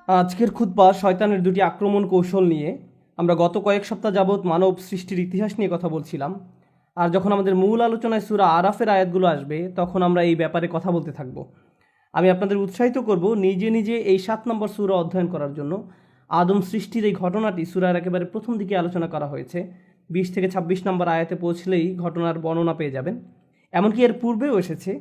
আজকের খুতবা শয়তানের দুটি আক্রমণ কৌশল নিয়ে। আমরা গত কয়েক সপ্তাহ যাবৎ মানব সৃষ্টির ইতিহাস নিয়ে কথা বলছিলাম। আর যখন আমাদের মূল আলোচনায় সূরা আরাফের আয়াতগুলো আসবে তখন আমরা এই ব্যাপারে কথা বলতে থাকব। আমি আপনাদের উৎসাহিত করব নিজে নিজে এই 7 নম্বর সূরা অধ্যয়ন করার জন্য। আদম সৃষ্টির এই ঘটনাটি সূরার একেবারে প্রথম দিকে আলোচনা করা হয়েছে। 20 থেকে 26 নম্বর আয়াতে পৌঁছলেই ঘটনার বর্ণনা পেয়ে যাবেন। এমনকি এর পূর্বেও এসেছে,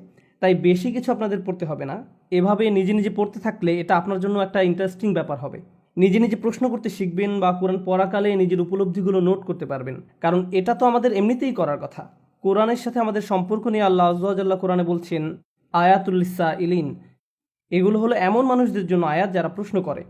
তাই বেশি কিছু আপনাদের পড়তে হবে না। এভাবে নিজে নিজে পড়তে থাকলে এটা আপনার জন্য একটা ইন্টারেস্টিং ব্যাপার হবে। নিজে নিজে প্রশ্ন করতে শিখবেন বা কোরআন পড়াকালে নিজের উপলব্ধিগুলো নোট করতে পারবেন, কারণ এটা তো আমাদের এমনিতেই করার কথা। কোরআনের সাথে আমাদের সম্পর্ক নিয়ে আল্লাহ আয্যা ওয়া জাল্লা কোরআনে বলছেন, আয়াতুল লিসাইলিন, এগুলো হলো এমন মানুষদের জন্য আয়াত যারা প্রশ্ন করে।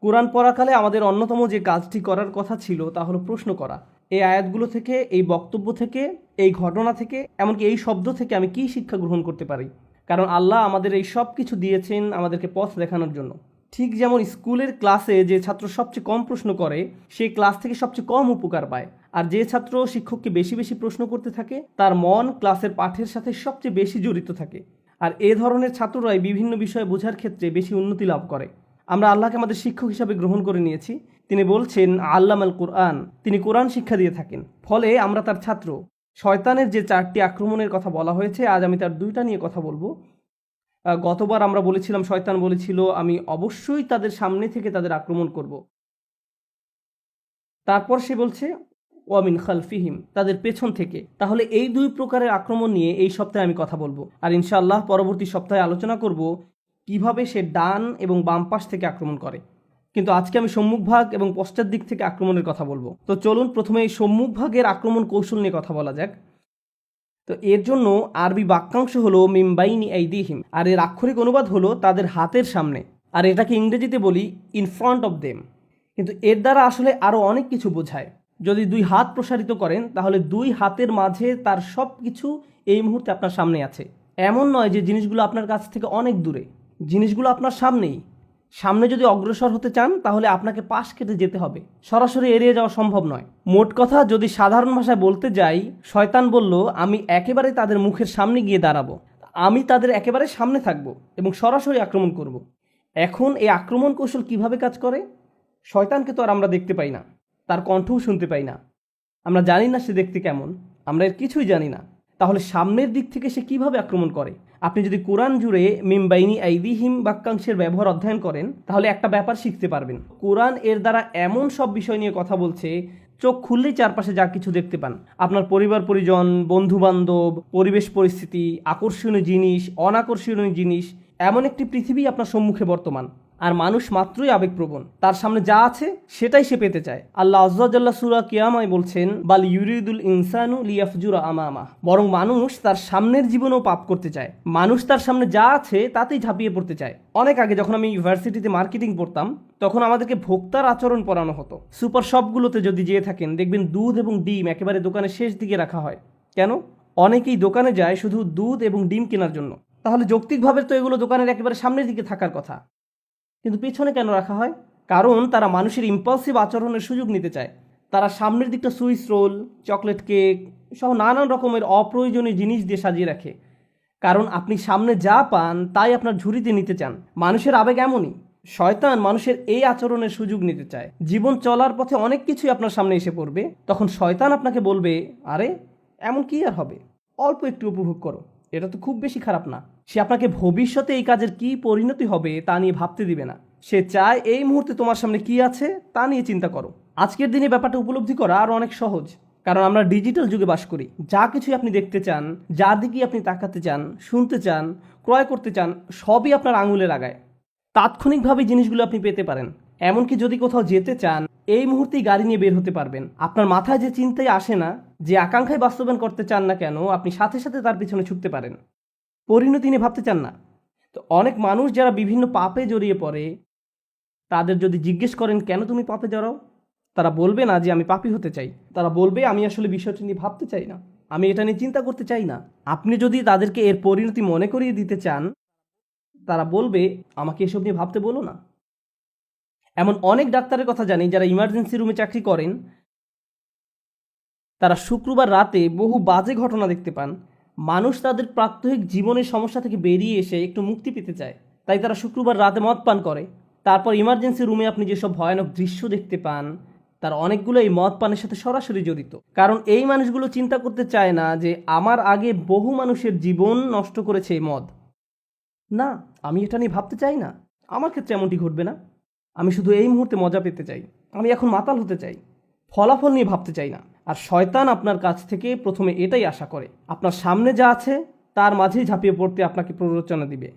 কোরআন পড়াকালে আমাদের অন্যতম যে কাজটি করার কথা ছিল তা হলো প্রশ্ন করা। এই আয়াতগুলো থেকে, এই বক্তব্য থেকে, এই ঘটনা থেকে, এমনকি এই শব্দ থেকে আমি কী শিক্ষা গ্রহণ করতে পারি। কারণ আল্লাহ আমাদের এই সব কিছু দিয়েছেন আমাদেরকে পথ দেখানোর জন্য। ঠিক যেমন স্কুলের ক্লাসে যে ছাত্র সবচেয়ে কম প্রশ্ন করে সেই ক্লাস থেকে সবচেয়ে কম উপকার পায়, আর যে ছাত্র শিক্ষককে বেশি বেশি প্রশ্ন করতে থাকে তার মন ক্লাসের পাঠের সাথে সবচেয়ে বেশি জড়িত থাকে। আর এ ধরনের ছাত্ররাই বিভিন্ন বিষয়ে বোঝার ক্ষেত্রে বেশি উন্নতি লাভ করে। আমরা আল্লাহকে আমাদের শিক্ষক হিসাবে গ্রহণ করে নিয়েছি। তিনি বলছেন আল্লামাল কুরআন, তিনি কোরআন শিক্ষা দিয়ে থাকেন, ফলে আমরা তার ছাত্র। শয়তানের যে 4টি আক্রমণের কথা বলা হয়েছে, আজ আমি তার 2টা নিয়ে কথা বলবো। গতবার আমরা বলেছিলাম, শয়তান বলেছিল আমি অবশ্যই তাদের সামনে থেকে তাদের আক্রমণ করব। তারপর সে বলছে ওয়ামিন খালফিহিম, তাদের পেছন থেকে। তাহলে এই 2 প্রকারের আক্রমণ নিয়ে এই সপ্তাহে আমি কথা বলবো, আর ইনশাআল্লাহ পরবর্তী সপ্তাহে আলোচনা করব কিভাবে সে ডান এবং বাম পাশ থেকে আক্রমণ করে। কিন্তু আজকে আমি সম্মুখভাগ এবং পশ্চাৎ দিক থেকে আক্রমণের কথা বলবো। তো চলুন প্রথমে এই সম্মুখভাগের আক্রমণ কৌশল নিয়ে কথা বলা যাক। তো এর জন্য আরবি বাক্যাংশ হলো মিমবাইনি আইদিহিম, আর এর আক্ষরিক অনুবাদ হলো তাদের হাতের সামনে, আর এটাকে ইংরেজিতে বলি ইন ফ্রন্ট অফ দেম। কিন্তু এর দ্বারা আসলে আরও অনেক কিছু বোঝায়। যদি 2 হাত প্রসারিত করেন তাহলে 2 হাতের মাঝে তার সব কিছু এই মুহূর্তে আপনার সামনে আছে। এমন নয় যে জিনিসগুলো আপনার কাছ থেকে অনেক দূরে, জিনিসগুলো আপনার সামনেই। সামনে যদি অগ্রসর হতে চান তাহলে আপনাকে পাশ কেটে যেতে হবে, সরাসরি এড়িয়ে যাওয়া সম্ভব নয়। মোট কথা, যদি সাধারণ ভাষায় বলতে যাই, শয়তান বলল আমি একেবারে তাদের মুখের সামনে গিয়ে দাঁড়াবো, আমি তাদের একেবারে সামনে থাকবো এবং সরাসরি আক্রমণ করব। এখন এই আক্রমণ কৌশল কিভাবে কাজ করে? শয়তানকে তো আর আমরা দেখতে পাই না, তার কণ্ঠও শুনতে পাই না, আমরা জানি না সে দেখতে কেমন, আমরা এর কিছুই জানি না। তাহলে সামনের দিক থেকে সে কিভাবে আক্রমণ করে? আপনি যদি কোরআন জুড়ে মিমবাইনি আইদিহিম বাক্যাংশের ব্যবহার অধ্যয়ন করেন তাহলে একটা ব্যাপার শিখতে পারবেন। কোরআন এর দ্বারা এমন সব বিষয় নিয়ে কথা বলছে, চোখ খুললেই চারপাশে যা কিছু দেখতে পান, আপনার পরিবার পরিজন, বন্ধু বান্ধব, পরিবেশ পরিস্থিতি, আকর্ষণীয় জিনিস, অনাকর্ষণীয় জিনিস, এমন একটি পৃথিবী আপনার সম্মুখে বর্তমান। আর মানুষ মাত্রই আবেগপ্রবণ, তার সামনে যা আছে সেটাই সে পেতে চায়। আল্লাহ আয্যা ওয়া জাল্লা সূরা কিয়ামায় বলছেন বাল ইউরিদুল ইনসানু লিয়াফজুরা আমামা, বরং মানুষ তার সামনের জীবনেও পাপ করতে চায়। মানুষ তার সামনে যা আছে তাতেই ঝাঁপিয়ে পড়তে চায়। অনেক আগে যখন আমি ইউনিভার্সিটিতে মার্কেটিং পড়তাম তখন আমাদেরকে ভোক্তার আচরণ পড়ানো হতো। সুপার শপগুলোতে যদি যেয়ে থাকেন দেখবেন দুধ এবং ডিম একেবারে দোকানের শেষ দিকে রাখা হয়। কেন? অনেকেই দোকানে যায় শুধু দুধ এবং ডিম কেনার জন্য। তাহলে যৌক্তিকভাবে তো এগুলো দোকানের একেবারে সামনের দিকে থাকার কথা, কিন্তু পিছনে কেন রাখা হয়? কারণ তারা মানুষের ইম্পালসিভ আচরণের সুযোগ নিতে চায়। তারা সামনের দিকটা সুইস রোল, চকলেট কেক সহ নানান রকমের অপ্রয়োজনীয় জিনিস দিয়ে সাজিয়ে রাখে। কারণ আপনি সামনে যা পান তাই আপনার ঝুড়িতে নিতে চান। মানুষের আবেগ এমনই। শয়তান মানুষের এই আচরণের সুযোগ নিতে চায়। জীবন চলার পথে অনেক কিছুই আপনার সামনে এসে পড়বে, তখন শয়তান আপনাকে বলবে আরে এমন কি আর হবে, অল্প একটু উপভোগ করো, এটা তো খুব বেশি খারাপ না। সে আপনাকে ভবিষ্যতে এই কাজের কি পরিণতি হবে তা নিয়ে ভাবতে দিবে না। সে চায় এই মুহূর্তে তোমার সামনে কি আছে তা নিয়ে চিন্তা করো। আজকের দিনে ব্যাপারটা উপলব্ধি করা আরও অনেক সহজ, কারণ আমরা ডিজিটাল যুগে বাস করি। যা কিছুই আপনি দেখতে চান, যার দিকেই আপনি তাকাতে চান, শুনতে চান, ক্রয় করতে চান, সবই আপনার আঙুলের আগায়। তাৎক্ষণিকভাবে জিনিসগুলো আপনি পেতে পারেন। এমনকি যদি কোথাও যেতে চান এই মুহূর্তেই গাড়ি নিয়ে বের হতে পারবেন। আপনার মাথায় যে চিন্তাই আসে না, যে আকাঙ্ক্ষায় বাস্তবায়ন করতে চান না কেন, আপনি সাথে সাথে তার পিছনে ছুটতে পারেন। পরিণতি নিয়ে ভাবতে চান না। তো অনেক মানুষ যারা বিভিন্ন পাপে জড়িয়ে পড়ে, তাদের যদি জিজ্ঞেস করেন কেন তুমি পাপে জড়াও, তারা বলবে না যে আমি পাপী হতে চাই, তারা বলবে আমি আসলে বিষয়টি নিয়ে ভাবতে চাই না, আমি এটা নিয়ে চিন্তা করতে চাই না। আপনি যদি তাদেরকে এর পরিণতি মনে করিয়ে দিতে চান, তারা বলবে আমাকে এসব নিয়ে ভাবতে বলো না। এমন অনেক ডাক্তারের কথা জানি যারা ইমার্জেন্সি রুমে চাকরি করেন, তারা শুক্রবার রাতে বহু বাজে ঘটনা দেখতে পান। মানুষ তাদের প্রাত্যহিক জীবনের সমস্যা থেকে বেরিয়ে এসে একটু মুক্তি পেতে চায়, তাই তারা শুক্রবার রাতে মদ পান করে। তারপর ইমার্জেন্সি রুমে আপনি যেসব ভয়ানক দৃশ্য দেখতে পান তার অনেকগুলো এই মদ পানের সাথে সরাসরি জড়িত। কারণ এই মানুষগুলো চিন্তা করতে চায় না যে আমার আগে বহু মানুষের জীবন নষ্ট করেছে এই মদ। না, আমি এটা নিয়ে ভাবতে চাই না, আমার ক্ষেত্রে এমনটি ঘটবে না। আমি শুধু এই মুহূর্তে মজা পেতে চাই, আমি এখন মাতাল হতে চাই, ফলাফল নিয়ে ভাবতে চাই না। আর শয়তান আপনার কাছ থেকে প্রথমে এটাই আশা করে, আপনার সামনে যা আছে তার মাঝেই ঝাঁপিয়ে পড়তে আপনাকে প্ররোচনা দিবে।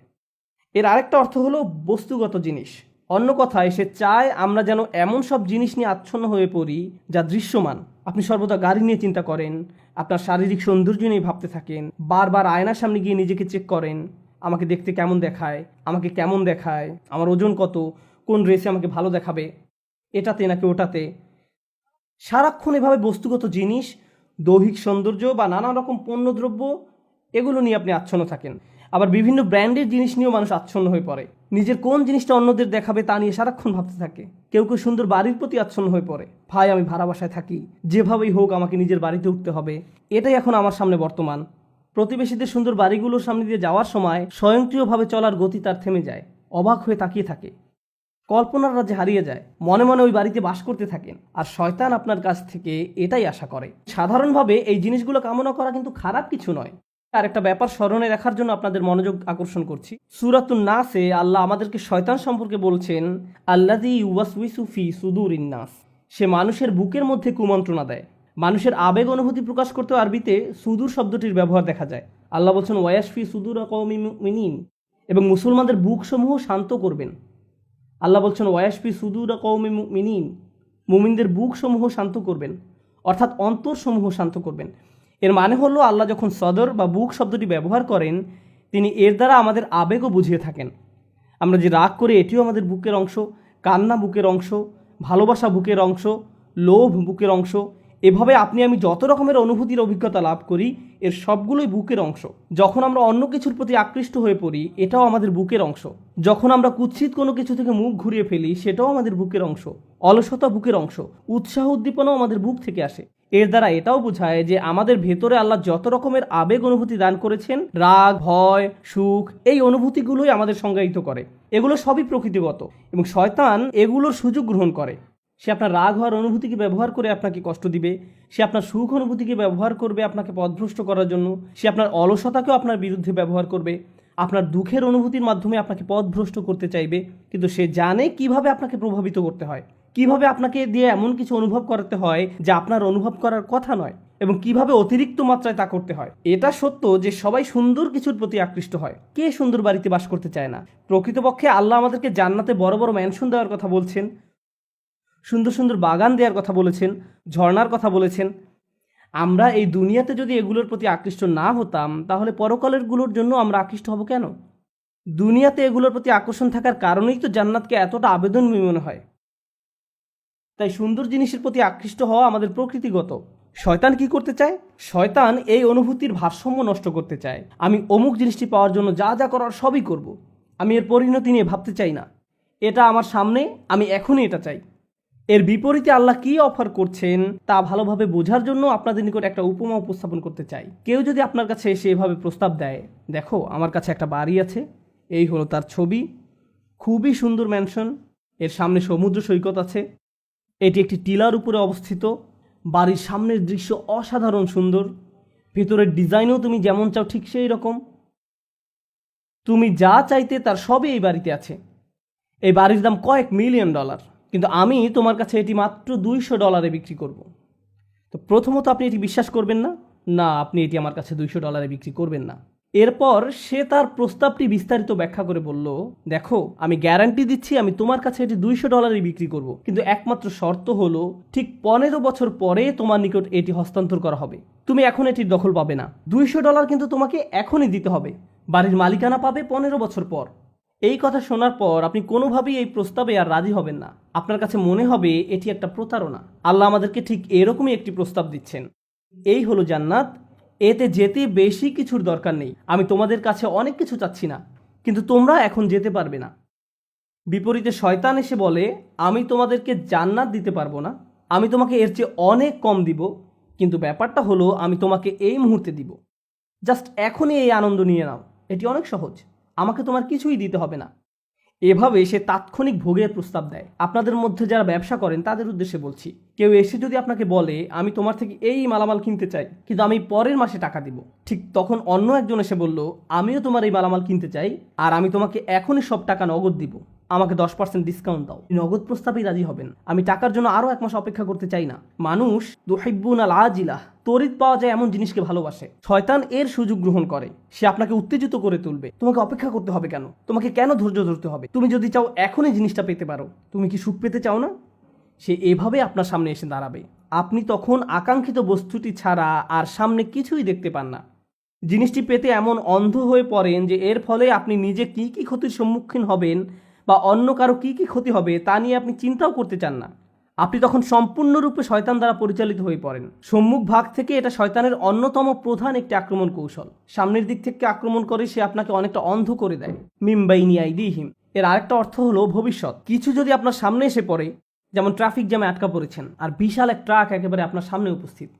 এর আরেকটা অর্থ হলো বস্তুগত জিনিস। অন্য কথায় সে চায় আমরা যেন এমন সব জিনিস নিয়ে আচ্ছন্ন হয়ে পড়ি যা দৃশ্যমান। আপনি সর্বদা গাড়ি নিয়ে চিন্তা করেন, আপনার শারীরিক সৌন্দর্য নিয়ে ভাবতে থাকেন, বারবার আয়নার সামনে গিয়ে নিজেকে চেক করেন, আমাকে দেখতে কেমন দেখায়, আমাকে কেমন দেখায়, আমার ওজন কত, কোন ড্রেসে আমাকে ভালো দেখাবে, এটাতে নাকি ওটাতে। সারাক্ষণ এভাবে বস্তুগত জিনিস, দৈহিক সৌন্দর্য বা নানা রকম পণ্যদ্রব্য এগুলো নিয়ে আপনি আচ্ছন্ন থাকেন। আবার বিভিন্ন ব্র্যান্ডের জিনিস নিয়েও মানুষ আচ্ছন্ন হয়ে পড়ে, নিজের কোন জিনিসটা অন্যদের দেখাবে তা নিয়ে সারাক্ষণ ভাবতে থাকে। কেউ কেউ সুন্দর বাড়ির প্রতি আচ্ছন্ন হয়ে পড়ে, ভাই আমি ভাড়া বাসায় থাকি, যেভাবেই হোক আমাকে নিজের বাড়িতে উঠতে হবে। এটাই এখন আমার সামনে বর্তমান। প্রতিবেশীদের সুন্দর বাড়িগুলোর সামনে দিয়ে যাওয়ার সময় স্বয়ংক্রিয়ভাবে চলার গতি তার থেমে যায়, অবাক হয়ে তাকিয়ে থাকে, কল্পনার রাজ্যে হারিয়ে যায়, মনে মনে ওই বাড়িতে বাস করতে থাকেন। আর শয়তান আপনার কাছ থেকে এটাই আশা করে। সাধারণভাবে এই জিনিসগুলো কামনা করা কিন্তু খারাপ কিছু নয়। আর একটা ব্যাপার স্মরণে রাখার জন্য আপনাদের মনোযোগ আকর্ষণ করছি। সূরাতুন নাসে আল্লাহ আমাদেরকে শয়তান সম্পর্কে বলছেন, আল্লাযী ইউওয়াসউইসু ফি সুদুরিন নাস। সে মানুষের বুকের মধ্যে কুমন্ত্রণা দেয়। মানুষের আবেগ অনুভূতি প্রকাশ করতে আরবিতে সুদূর শব্দটির ব্যবহার দেখা যায়। আল্লাহ বলছেন ওয়াসফি সুদুর কওমিন মুমিনিন, এবং মুসলমানদের বুকসমূহ শান্ত করবেন। আল্লাহ বলছেন ওয়াসফি সুদুর কওমিন মুমিনিন, মুমিনদের বুকসমূহ শান্ত করবেন, অর্থাৎ অন্তরসমূহ শান্ত করবেন। এর মানে হলো আল্লাহ যখন সদর বা বুক শব্দটি ব্যবহার করেন তিনি এর দ্বারা আমাদের আবেগও বুঝিয়ে থাকেন। আমরা যে রাগ করি এটিও আমাদের বুকের অংশ, কান্না বুকের অংশ, ভালোবাসা বুকের অংশ, লোভ বুকের অংশ। এভাবে আপনি আমি যত রকমের অনুভূতির অভিজ্ঞতা লাভ করি এর সবগুলোই বুকের অংশ। যখন আমরা অন্য কিছুর প্রতি আকৃষ্ট হয়ে পড়ি এটাও আমাদের বুকের অংশ। যখন আমরা কুৎসিত কোনো কিছু থেকে মুখ ঘুরিয়ে ফেলি সেটাও আমাদের বুকের অংশ। অলসতা বুকের অংশ, উৎসাহ উদ্দীপনাও আমাদের বুক থেকে আসে। এর দ্বারা এটাও বোঝায় যে আমাদের ভেতরে আল্লাহ যত রকমের আবেগ অনুভূতি দান করেছেন, রাগ, ভয়, সুখ, এই অনুভূতিগুলোই আমাদের সংজ্ঞায়িত করে। এগুলো সবই প্রকৃতিগত এবং শয়তান এগুলোর সুযোগ গ্রহণ করে। সে আপনার রাগ হওয়ার অনুভূতিকে ব্যবহার করে আপনাকে কষ্ট দিবে, সে আপনার সুখ অনুভূতিকে ব্যবহার করবে আপনাকে পথভ্রষ্ট করার জন্য, সে আপনার অলসতাকেও আপনার বিরুদ্ধে ব্যবহার করবে, আপনার দুঃখের অনুভূতির মাধ্যমে আপনাকে পথভ্রষ্ট করতে চাইবে। কিন্তু সে জানে কিভাবে আপনাকে প্রভাবিত করতে হয়, কিভাবে আপনাকে দিয়ে এমন কিছু অনুভব করাতে হয় যা আপনার অনুভব করার কথা নয়, এবং কিভাবে অতিরিক্ত মাত্রায় তা করতে হয়। এটা সত্য যে সবাই সুন্দর কিছুর প্রতি আকৃষ্ট হয়, কে সুন্দর বাড়িতে বাস করতে চায় না। প্রকৃতপক্ষে আল্লাহ আমাদেরকে জান্নাতে বড় বড় ম্যানশন দেওয়ার কথা বলছেন, সুন্দর সুন্দর বাগান দেওয়ার কথা বলেছেন, ঝর্ণার কথা বলেছেন। আমরা এই দুনিয়াতে যদি এগুলোর প্রতি আকৃষ্ট না হতাম তাহলে পরকালেরগুলোর জন্য আমরা আকৃষ্ট হব কেন? দুনিয়াতে এগুলোর প্রতি আকর্ষণ থাকার কারণেই তো জান্নাতকে এতটা আবেদনময়ী মনে হয়। তাই সুন্দর জিনিসের প্রতি আকৃষ্ট হওয়া আমাদের প্রকৃতিগত। শয়তান কি করতে চায়? শয়তান এই অনুভূতির ভারসাম্য নষ্ট করতে চায়। আমি অমুক জিনিসটি পাওয়ার জন্য যা যা করার সবই করব, আমি এর পরিণতি নিয়ে ভাবতে চাই না, এটা আমার সামনে, আমি এখনই এটা চাই। এর বিপরীতে আল্লাহ কি অফার করছেন তা ভালোভাবে বোঝার জন্য আপনাদের নিকট একটা উপমা উপস্থাপন করতে চাই। কেউ যদি আপনার কাছে এসে এভাবে প্রস্তাব দেয়, দেখো আমার কাছে একটা বাড়ি আছে, এই হলো তার ছবি, খুবই সুন্দর ম্যানশন, এর সামনে সমুদ্র সৈকত আছে, এটি একটি টিলার উপরে অবস্থিত, বাড়ির সামনের দৃশ্য অসাধারণ সুন্দর, ভেতরের ডিজাইনও তুমি যেমন চাও ঠিক সেই রকম, তুমি যা চাইতে তার সবই এই বাড়িতে আছে, এই বাড়ির দাম কয়েক মিলিয়ন ডলার, কিন্তু আমি তোমার কাছে এটি মাত্র $200 বিক্রি করব। তো প্রথমত আপনি এটি বিশ্বাস করবেন না, না আপনি এটি আমার কাছে $200 বিক্রি করবেন না। এরপর সে তার প্রস্তাবটি বিস্তারিত ব্যাখ্যা করে বলল, দেখো আমি গ্যারান্টি দিচ্ছি আমি তোমার কাছে এটি $200 বিক্রি করব, কিন্তু একমাত্র শর্ত হলো ঠিক 15 বছর পরে তোমার নিকট এটি হস্তান্তর করা হবে, তুমি এখন এটির দখল পাবে না। $200 কিন্তু তোমাকে এখনই দিতে হবে, বাড়ির মালিকানা পাবে 15 বছর পর। এই কথা শোনার পর আপনি কোনোভাবেই এই প্রস্তাবে আর রাজি হবেন না, আপনার কাছে মনে হবে এটি একটা প্রতারণা। আল্লাহ আমাদেরকে ঠিক এরকমই একটি প্রস্তাব দিচ্ছেন, এই হলো জান্নাত, এতে যেতে বেশি কিছুর দরকার নেই, আমি তোমাদের কাছে অনেক কিছু চাচ্ছি না, কিন্তু তোমরা এখন যেতে পারবে না। বিপরীতে শয়তান এসে বলে, আমি তোমাদেরকে জান্নাত দিতে পারবো না, আমি তোমাকে এর চেয়ে অনেক কম দিব, কিন্তু ব্যাপারটা হলো আমি তোমাকে এই মুহূর্তে দিব, জাস্ট এখনই এই আনন্দ নিয়ে নাও, এটি অনেক সহজ, আমাকে তোমার কিছুই দিতে হবে না। এভাবে সে তাৎক্ষণিক ভোগের প্রস্তাব দেয়। আপনাদের মধ্যে যারা ব্যবসা করেন তাদের উদ্দেশ্যে বলছি, কেউ এসে যদি আপনাকে বলে আমি তোমার থেকে এই মালামাল কিনতে চাই কিন্তু আমি পরের মাসে টাকা দিব, ঠিক তখন অন্য একজন এসে বলল আমিও তোমার এই মালামাল কিনতে চাই আর আমি তোমাকে এখনই সব টাকা নগদ দিব, আমাকে 10% ডিসকাউন্ট দাও, নগদ প্রস্তাবেই রাজি হবেন। আমি টাকার জন্য আরও 1 মাস অপেক্ষা করতে চাই না। মানুষ তুহিব্বুনাল আজিলাহ, তড়িৎ পাওয়া যায় এমন জিনিসকে ভালোবাসে। শয়তান এর সুযোগ গ্রহণ করে, সে আপনাকে উত্তেজিত করে তুলবে। তোমাকে অপেক্ষা করতে হবে কেন, তোমাকে কেন ধৈর্য ধরতে হবে, তুমি যদি চাও এখনই জিনিসটা পেতে পারো, তুমি কি সুখ পেতে চাও না? সে এভাবে আপনার সামনে এসে দাঁড়াবে। আপনি তখন আকাঙ্ক্ষিত বস্তুটি ছাড়া আর সামনে কিছুই দেখতে পান না। জিনিসটি পেতে এমন অন্ধ হয়ে পড়েন যে এর ফলে আপনি নিজে কি কি ক্ষতির সম্মুখীন হবেন বা অন্য কারো কি কি ক্ষতি হবে তা নিয়ে আপনি চিন্তাও করতে চান না। আপনি তখন সম্পূর্ণরূপে শয়তান দ্বারা পরিচালিত হয়ে পড়েন। সম্মুখ ভাগ থেকে এটা শয়তানের অন্যতম প্রধান একটি আক্রমণ কৌশল। সামনের দিক থেকে আক্রমণ করে সে আপনাকে অনেকটা অন্ধ করে দেয়। মিম্বাইনি আইদিহিম, এর আরেকটা অর্থ হলো ভবিষ্যৎ। কিছু যদি আপনার সামনে এসে পড়ে, যেমন ট্রাফিক জ্যামে আটকা পড়েছেন আর বিশাল এক ট্রাক একেবারে আপনার সামনে উপস্থিত,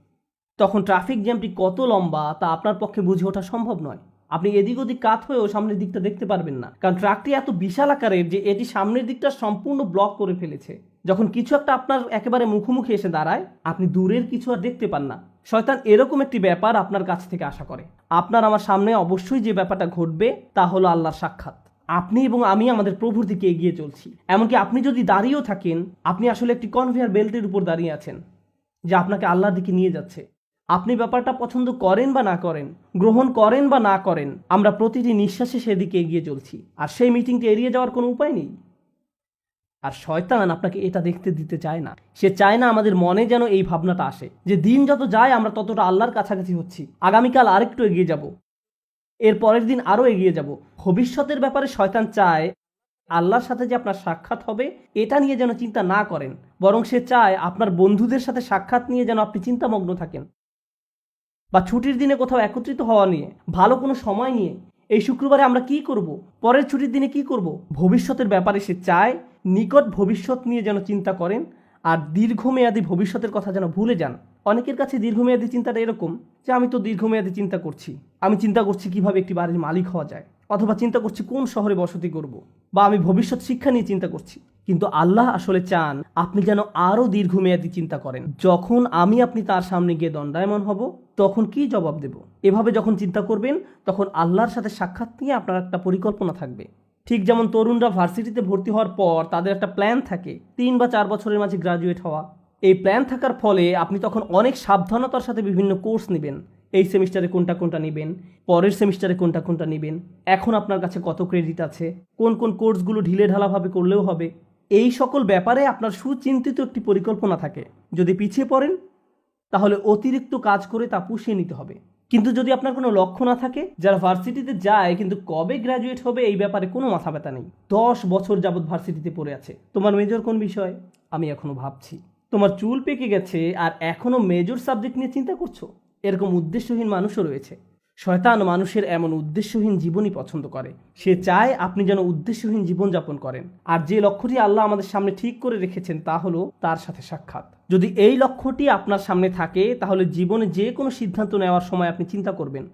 তখন ট্রাফিক জ্যামটি কত লম্বা তা আপনার পক্ষে বুঝে ওঠা সম্ভব নয়। আপনি এদিক ওদিক কাত হয়েও সামনের দিকটা দেখতে পারবেন না, কারণ ট্রাকটি এত বিশাল আকারের যে এটি সামনের দিকটা সম্পূর্ণ ব্লক করে ফেলেছে। যখন কিছু একটা আপনার একেবারে মুখোমুখি এসে দাঁড়ায়, আপনি দূরের কিছু আর দেখতে পান না। শয়তান এরকম একটি ব্যাপার আপনার কাছ থেকে আশা করে। আপনার আমার সামনে অবশ্যই যে ব্যাপারটা ঘটবে তা হলো আল্লাহর সাক্ষাৎ। আপনি এবং আমি আমাদের প্রভুর দিকে এগিয়ে চলছি। এমনকি আপনি যদি দাঁড়িয়েও থাকেন, আপনি আসলে একটি কনভেয়ার বেল্টের উপর দাঁড়িয়ে আছেন যা আপনাকে আল্লাহর দিকে নিয়ে যাচ্ছে। আপনি ব্যাপারটা পছন্দ করেন বা না করেন, গ্রহণ করেন বা না করেন, আমরা প্রতিটি নিঃশ্বাসে সেদিকে এগিয়ে চলছি। আর সেই মিটিংটি এড়িয়ে যাওয়ার কোনো উপায় নেই। আর শয়তান আপনাকে এটা দেখতে দিতে চায় না। সে চায় না আমাদের মনে যেন এই ভাবনাটা আসে যে দিন যত যায় আমরা ততটা আল্লাহর কাছাকাছি হচ্ছি, আগামীকাল আরেকটু এগিয়ে যাব, এর পরের দিন আরও এগিয়ে যাব। ভবিষ্যতের ব্যাপারে শয়তান চায় আল্লাহর সাথে যে আপনার সাক্ষাৎ হবে এটা নিয়ে যেন চিন্তা না করেন, বরং সে চায় আপনার বন্ধুদের সাথে সাক্ষাৎ নিয়ে যেন আপনি চিন্তামগ্ন থাকেন, বা ছুটির দিনে কোথাও একত্রিত হওয়া নিয়ে, ভালো কোনো সময় নিয়ে, এই শুক্রবারে আমরা কি করব, পরের ছুটির দিনে কি করব। ভবিষ্যতের ব্যাপারে সে চায় নিকট ভবিষ্যৎ নিয়ে যেন চিন্তা করেন আর দীর্ঘমেয়াদী ভবিষ্যতের কথা যেন ভুলে যান। অনেকের কাছে দীর্ঘমেয়াদী চিন্তাটা এরকম যে আমি তো দীর্ঘমেয়াদী চিন্তা করছি, আমি চিন্তা করছি কিভাবে একটি বাড়ির মালিক হওয়া যায়, অথবা চিন্তা করছি কোন শহরে বসতি করব, বা আমি ভবিষ্যৎ শিক্ষা নিয়ে চিন্তা করছি। কিন্তু আল্লাহ আসলে চান আপনি যেন আরও দীর্ঘমেয়াদী চিন্তা করেন। যখন আপনি তার সামনে গিয়ে দণ্ডায়মান হব তখন কি জবাব দেব, এভাবে যখন চিন্তা করবেন তখন আল্লাহর সাথে সাক্ষাৎ নিয়ে আপনার একটা পরিকল্পনা থাকবে। ঠিক যেমন তরুণরা ভার্সিটিতে ভর্তি হওয়ার পর তাদের একটা প্ল্যান থাকে 3 বা 4 বছরের মাঝে গ্রাজুয়েট হওয়া। এই প্ল্যান থাকার ফলে আপনি তখন অনেক সাবধানতার সাথে বিভিন্ন কোর্স নেবেন। এই সেমিস্টারে কোনটা কোনটা নেবেন, পরের সেমিস্টারে কোনটা কোনটা নেবেন, এখন আপনার কাছে কত ক্রেডিট আছে, কোন কোন কোর্সগুলো ঢিলে ঢালাভাবে করলেও হবে, এই সকল ব্যাপারে আপনার সুচিন্তিত একটি পরিকল্পনা থাকে। যদি পিছিয়ে পড়েন তাহলে অতিরিক্ত কাজ করে তা পুষিয়ে নিতে হবে। কিন্তু যদি আপনার কোনো লক্ষ্য না থাকে, যারা ভার্সিটিতে যায় কিন্তু কবে গ্র্যাজুয়েট হবে এই ব্যাপারে কোনো মাথা ব্যথা নেই, 10 বছর যাবৎ ভার্সিটিতে পড়ে আছে, তোমার মেজর কোন বিষয় আমি এখনো ভাবছি, তোমার চুল পেকে গেছে আর এখনো মেজর সাবজেক্ট নিয়ে চিন্তা করছো, এরকম উদ্দেশ্যহীন মানুষও রয়েছে। শয়তান মানুষের এমন উদ্দেশ্যহীন জীবনই পছন্দ করে। সে চায় আপনি যেন উদ্দেশ্যহীন জীবনযাপন করেন। আর যে লক্ষ্যটি আল্লাহ আমাদের সামনে ঠিক করে রেখেছেন তা হলো তার সাথে সাক্ষাৎ। যদি এই লক্ষ্যটি আপনার সামনে থাকে তাহলে জীবনে যে কোনো সিদ্ধান্ত নেওয়ার সময় আপনি চিন্তা করবেন,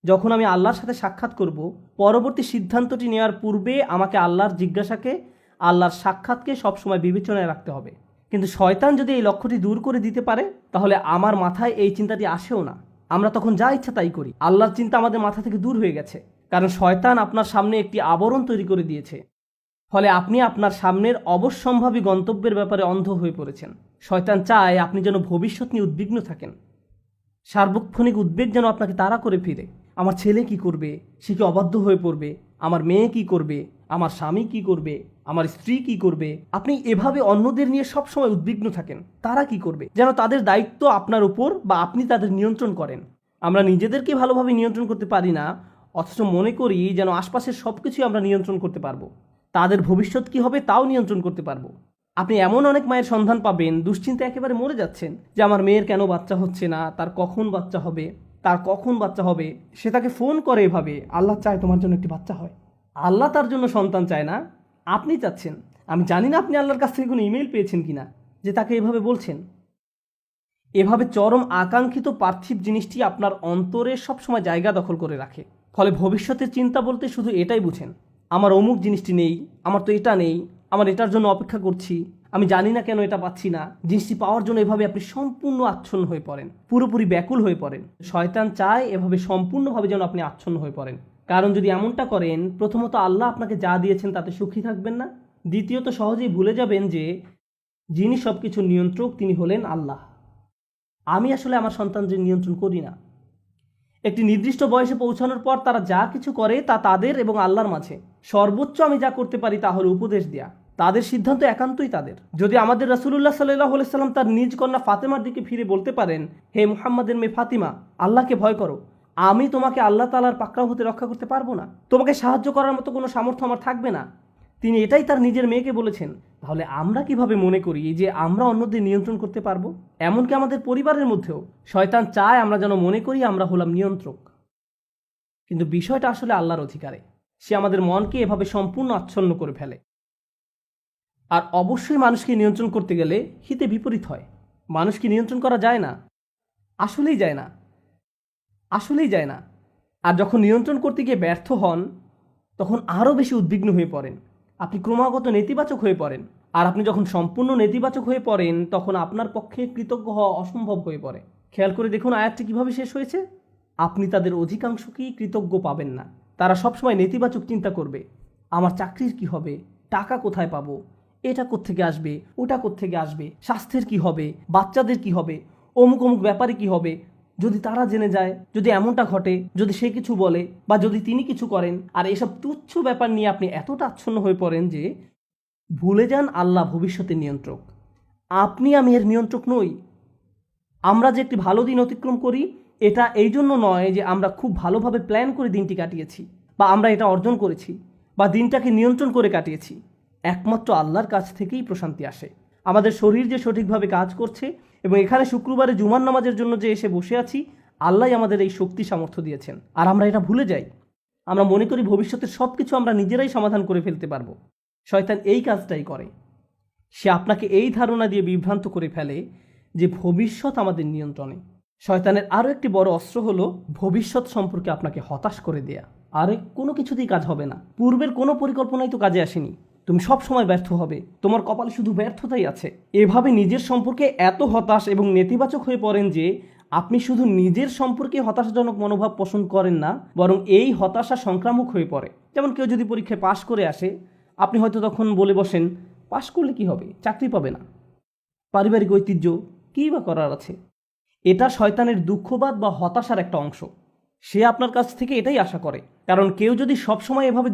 যখন আমি আল্লাহর সাথে সাক্ষাৎ করব, পরবর্তী সিদ্ধান্তটি নেওয়ার পূর্বে আমাকে আল্লাহর জিজ্ঞাসাকে, আল্লাহর সাক্ষাৎকে সবসময় বিবেচনায় রাখতে হবে। কিন্তু শয়তান যদি এই লক্ষ্যটি দূর করে দিতে পারে তাহলে আমার মাথায় এই চিন্তাটি আসেও না, আমরা তখন যা ইচ্ছা তাই করি। আল্লাহর চিন্তা আমাদের মাথা থেকে দূর হয়ে গেছে, কারণ শয়তান আপনার সামনে একটি আবরণ তৈরি করে দিয়েছে। ফলে আপনি আপনার সামনের অবশ্যম্ভাবী গন্তব্যের ব্যাপারে অন্ধ হয়ে পড়েছেন। শয়তান চায় আপনি যেন ভবিষ্যৎ নিয়ে উদ্বিগ্ন থাকেন, সার্বক্ষণিক উদ্বেগ যেন আপনাকে তাড়া করে ফিরে। আমার ছেলে কি করবে, সে কি অবাধ্য হয়ে পড়বে, আমার মেয়ে কি করবে, আমার স্বামী কি করবে, আমার স্ত্রী কি করবে। আপনি এভাবে অন্যদের নিয়ে সবসময় উদ্বিগ্ন থাকেন, তারা কি করবে, যেন তাদের দায়িত্ব আপনার উপর বা আপনি তাদের নিয়ন্ত্রণ করেন। আমরা নিজেদেরকে ভালোভাবে নিয়ন্ত্রণ করতে পারি না, অথচ মনে করি যেন আশপাশের সব কিছুই আমরা নিয়ন্ত্রণ করতে পারবো, তাদের ভবিষ্যৎ কি হবে তাও নিয়ন্ত্রণ করতে পারবো। আপনি এমন অনেক মায়ের সন্ধান পাবেন দুশ্চিন্তা একেবারে মরে যাচ্ছেন যে আমার মেয়ের কেন বাচ্চা হচ্ছে না, তার কখন বাচ্চা হবে, সে তাকে ফোন করে এভাবে, আল্লাহ চায় তোমার জন্য একটি বাচ্চা হয়। আল্লাহ তার জন্য সন্তান চায় না, আপনি চাচ্ছেন। আমি জানি না আপনি আল্লাহর কাছ থেকে কোনো ইমেল পেয়েছেন কিনা যে তাকে এভাবে বলছেন। এভাবে চরম আকাঙ্ক্ষিত পার্থিব জিনিসটি আপনার অন্তরে সবসময় জায়গা দখল করে রাখে। ফলে ভবিষ্যতের চিন্তা বলতে শুধু এটাই বুঝেন আমার অমুক জিনিসটি নেই, আমার তো এটা নেই, আমার এটার জন্য অপেক্ষা করছি, আমি জানি না কেন এটা পাচ্ছি না। জিনিসটি পাওয়ার জন্য এভাবে আপনি সম্পূর্ণ আচ্ছন্ন হয়ে পড়েন, পুরোপুরি ব্যাকুল হয়ে পড়েন। শয়তান চায় এভাবে সম্পূর্ণভাবে যেন আপনি আচ্ছন্ন হয়ে পড়েন। কারণ যদি এমনটা করেন, প্রথমত আল্লাহ আপনাকে যা দিয়েছেন তাতে সুখী থাকবেন না, দ্বিতীয়ত সহজেই ভুলে যাবেন যে যিনি সব কিছু নিয়ন্ত্রক তিনি হলেন আল্লাহ। আমি আসলে আমার সন্তানদের নিয়ন্ত্রণ করি না। একটি নির্দিষ্ট বয়সে পৌঁছানোর পর তারা যা কিছু করে তা তাদের এবং আল্লাহর মাঝে। সর্বোচ্চ আমি যা করতে পারি তা হলো উপদেশ দেয়া। তাদের সিদ্ধান্ত একান্তই তাদের। যদি আমাদের রাসূলুল্লাহ সাল্লাল্লাহু আলাইহি সাল্লাম তার নিজ কন্যা ফাতেমার দিকে ফিরে বলতে পারেন, হে মুহাম্মাদের মেয়ে ফাতিমা, আল্লাহকে ভয় করো, আমি তোমাকে আল্লাহ তাআলার পাকড়াও হতে রক্ষা করতে পারবো না, তোমাকে সাহায্য করার মতো কোনো সামর্থ্য আমার থাকবে না, তিনি এটাই তার নিজের মেয়েকে বলেছেন, তাহলে আমরা কিভাবে মনে করি যে আমরা অন্যদের নিয়ন্ত্রণ করতে পারবো? এমনকি আমাদের পরিবারের মধ্যেও শয়তান চায় আমরা যেন মনে করি আমরা হলাম নিয়ন্ত্রক। কিন্তু বিষয়টা আসলে আল্লাহর অধিকারে। সে আমাদের মনকে এভাবে সম্পূর্ণ আচ্ছন্ন করে ফেলে। আর অবশ্যই মানুষকে নিয়ন্ত্রণ করতে গেলে হিতে বিপরীত হয়। মানুষকে নিয়ন্ত্রণ করা যায় না, আসলেই যায় না, আসলেই যায় না। আর যখন নিয়ন্ত্রণ করতে গিয়ে ব্যর্থ হন, তখন আরও বেশি উদ্বিগ্ন হয়ে পড়েন, আপনি ক্রমাগত নেতিবাচক হয়ে পড়েন। আর আপনি যখন সম্পূর্ণ নেতিবাচক হয়ে পড়েন, তখন আপনার পক্ষে কৃতজ্ঞ হওয়া অসম্ভব হয়ে পড়ে। খেয়াল করে দেখুন আয়াতটি কিভাবে শেষ হয়েছে। আপনি তাদের অধিকাংশকেই কৃতজ্ঞ পাবেন না। তারা সবসময় নেতিবাচক চিন্তা করবে, আমার চাকরির কি হবে, টাকা কোথায় পাবো, এটা কোত্থেকে আসবে, ওটা কোত্থেকে আসবে, স্বাস্থ্যের কি হবে, বাচ্চাদের কি হবে, অমুক অমুক ব্যাপারে কি হবে, যদি তারা জেনে যায়, যদি এমনটা ঘটে, যদি সে কিছু বলে বা যদি তিনি কিছু করেন। আর এসব তুচ্ছ ব্যাপার নিয়ে আপনি এতটা আচ্ছন্ন হয়ে পড়েন যে ভুলে যান আল্লাহ ভবিষ্যতের নিয়ন্ত্রক। আপনি আমি এর নিয়ন্ত্রক নই। আমরা যে একটি ভালো দিন অতিক্রম করি, এটা এই জন্য নয় যে আমরা খুব ভালোভাবে প্ল্যান করে দিনটি কাটিয়েছি বা আমরা এটা অর্জন করেছি বা দিনটাকে নিয়ন্ত্রণ করে কাটিয়েছি। একমাত্র আল্লাহর কাছ থেকেই প্রশান্তি আসে। আমাদের শরীর যে সঠিকভাবে কাজ করছে এবং এখানে শুক্রবারে জুমার নামাজের জন্য যে এসে বসে আছি, আল্লাহই আমাদের এই শক্তি সামর্থ্য দিয়েছেন। আর আমরা এটা ভুলে যাই। আমরা মনে করি ভবিষ্যতের সব কিছু আমরা নিজেরাই সমাধান করে ফেলতে পারবো। শয়তান এই কাজটাই করে। সে আপনাকে এই ধারণা দিয়ে বিভ্রান্ত করে ফেলে যে ভবিষ্যৎ আমাদের নিয়ন্ত্রণে। শয়তানের আরও একটি বড় অস্ত্র হলো ভবিষ্যৎ সম্পর্কে আপনাকে হতাশ করে দেয়া। আরে কোনো কিছুতেই কাজ হবে না, পূর্বের কোনো পরিকল্পনাই তো কাজে আসেনি, তুমি সব সময় ব্যর্থ হবে, তোমার কপালে শুধু ব্যর্থতাই আছে। এভাবে নিজের সম্পর্কে এত হতাশ এবং নেতিবাচক হয়ে পড়েন যে আপনি শুধু নিজের সম্পর্কে হতাশাজনক মনোভাব পোষণ করেন না, বরং এই হতাশা সংক্রামক হয়ে পড়ে। যেমন কেউ যদি পরীক্ষায় পাশ করে আসে, আপনি হয়তো তখন বলে বসেন, পাশ করলে কি হবে, চাকরি পাবে না, পারিবারিক ঐতিহ্য, কী বা করার আছে। এটা শয়তানের দুঃখবাদ বা হতাশার একটা অংশ। সে আপনার কাছ থেকে এটাই আশা করে। কারণ কেউ যদি সবসময় এভাবে